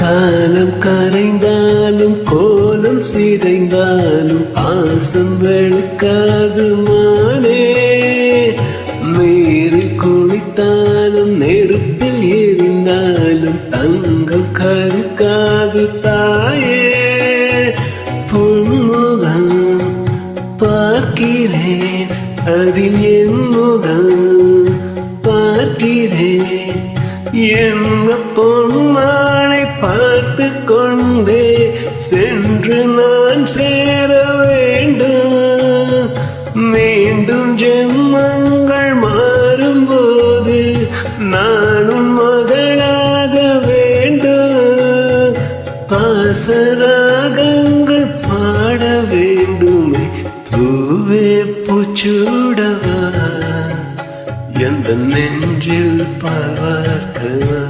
காலம் கரைந்தாலும் கோலம் சிதைந்தாலும் பாசம் வெளுக்காது மானே. நீரில் குளித்தாலும் நெருப்பில் எரிந்தாலும் தங்கம் கருக்காது தாயே. பொன்முகம் பார்க்கிறேன், அதில் என் முகம் பார்க்கிறேன். எங்க பொன்மானை பார்த்து கொண்டே சென்று நான் சேர வேண்டும். மீண்டும் ஜென்மங்கள் மாறும்போது நானும் மகளாக வேண்டும். பாசராகங்கள் பாட வேண்டுமே, பூவே பூச்சூடவா, எந்த நெஞ்சில் பால் வார்க்கவா.